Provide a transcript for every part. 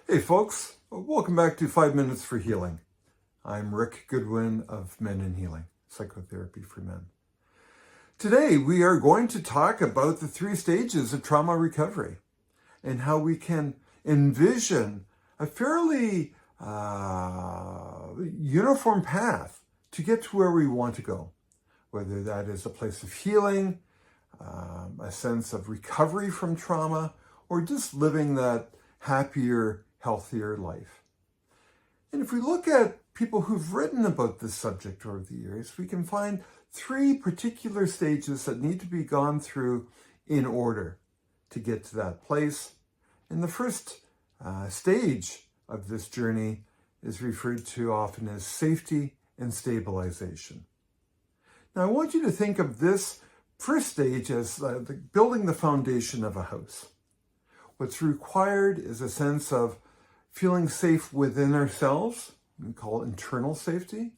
Hey folks, welcome back to 5 Minutes for Healing. I'm Rick Goodwin of Men in Healing, Psychotherapy for Men. Today we are going to talk about the 3 stages of trauma recovery and how we can envision a fairly uniform path to get to where we want to go, whether that is a place of healing, a sense of recovery from trauma, or just living that happier, healthier life. And if we look at people who've written about this subject over the years, we can find 3 particular stages that need to be gone through in order to get to that place. And the first stage of this journey is referred to often as safety and stabilization. Now, I want you to think of this first stage as building the foundation of a house. What's required is a sense of feeling safe within ourselves. We call it internal safety.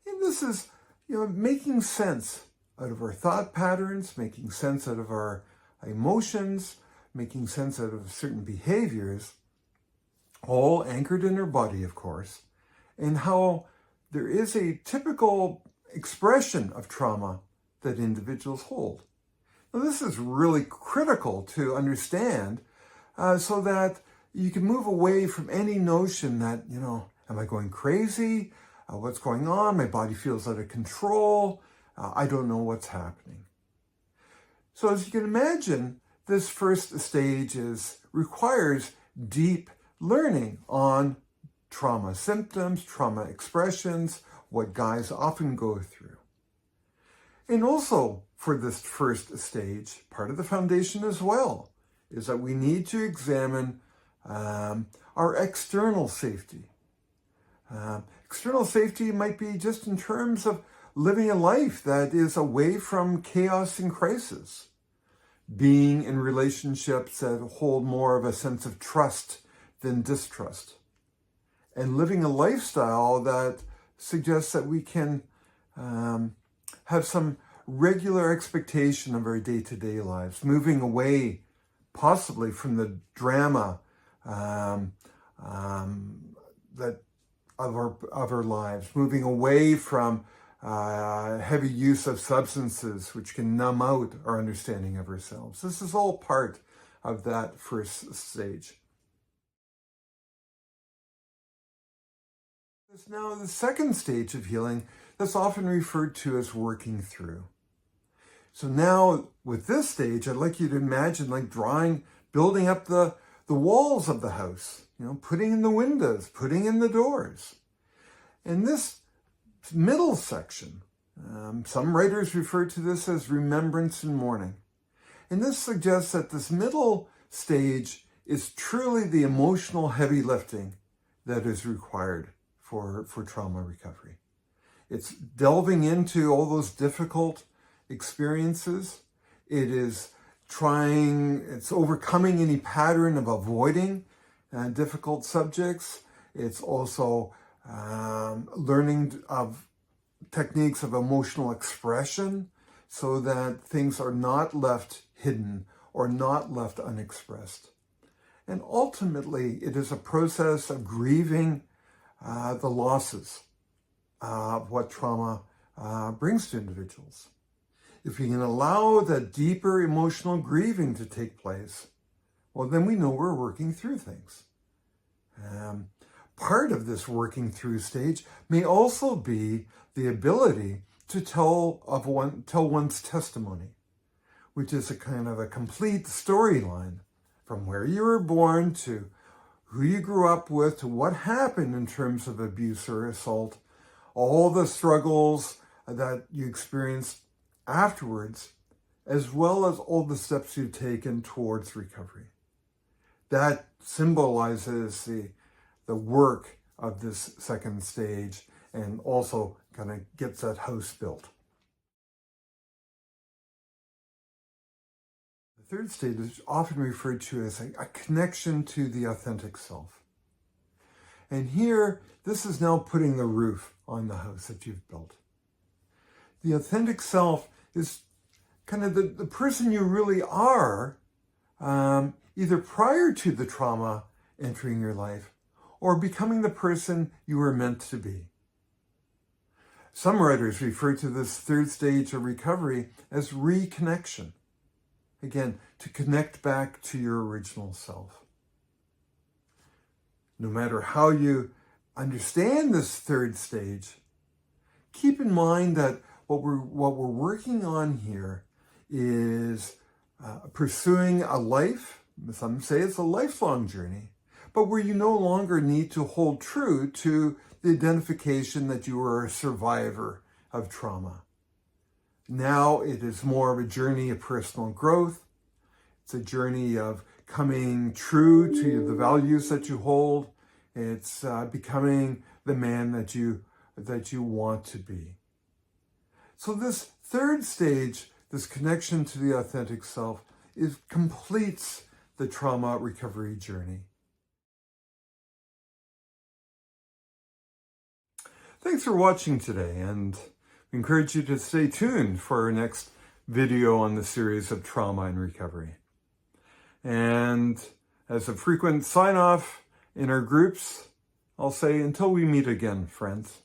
And this is, making sense out of our thought patterns, making sense out of our emotions, making sense out of certain behaviors, all anchored in our body, of course, and how there is a typical expression of trauma that individuals hold. Now, this is really critical to understand so that you can move away from any notion that, am I going crazy? What's going on? My body feels out of control. I don't know what's happening. So as you can imagine, this first stage requires deep learning on trauma symptoms, trauma expressions, what guys often go through. And also for this first stage, part of the foundation as well is that we need to examine our external safety. External safety might be just in terms of living a life that is away from chaos and crisis, being in relationships that hold more of a sense of trust than distrust, and living a lifestyle that suggests that we can have some regular expectation of our day-to-day lives, moving away possibly from the drama that of our lives, moving away from heavy use of substances, which can numb out our understanding of ourselves. This is all part of that first stage. There's now the second stage of healing that's often referred to as working through. So now with this stage, I'd like you to imagine building up the walls of the house, putting in the windows, putting in the doors. And this middle section, some writers refer to this as remembrance and mourning. And this suggests that this middle stage is truly the emotional heavy lifting that is required for trauma recovery. It's delving into all those difficult experiences. It's overcoming any pattern of avoiding difficult subjects. It's also learning of techniques of emotional expression so that things are not left hidden or not left unexpressed. And ultimately, it is a process of grieving the losses of what trauma brings to individuals. If we can allow that deeper emotional grieving to take place, well, then we know we're working through things. Part of this working through stage may also be the ability to tell one's testimony, which is a kind of a complete storyline from where you were born to who you grew up with to what happened in terms of abuse or assault, all the struggles that you experienced afterwards, as well as all the steps you've taken towards recovery. That symbolizes the work of this second stage and also kind of gets that house built. The third stage is often referred to as a connection to the authentic self. And here, this is now putting the roof on the house that you've built. The authentic self is kind of the person you really are, either prior to the trauma entering your life, or becoming the person you were meant to be. Some writers refer to this third stage of recovery as reconnection. Again, to connect back to your original self. No matter how you understand this third stage, keep in mind that what we're working on here is pursuing a life. Some say it's a lifelong journey, but where you no longer need to hold true to the identification that you are a survivor of trauma. Now it is more of a journey of personal growth. It's a journey of coming true to the values that you hold. It's becoming the man that you want to be. So this third stage, this connection to the authentic self, completes the trauma recovery journey. Thanks for watching today, and we encourage you to stay tuned for our next video on the series of trauma and recovery. And as a frequent sign-off in our groups, I'll say until we meet again, friends.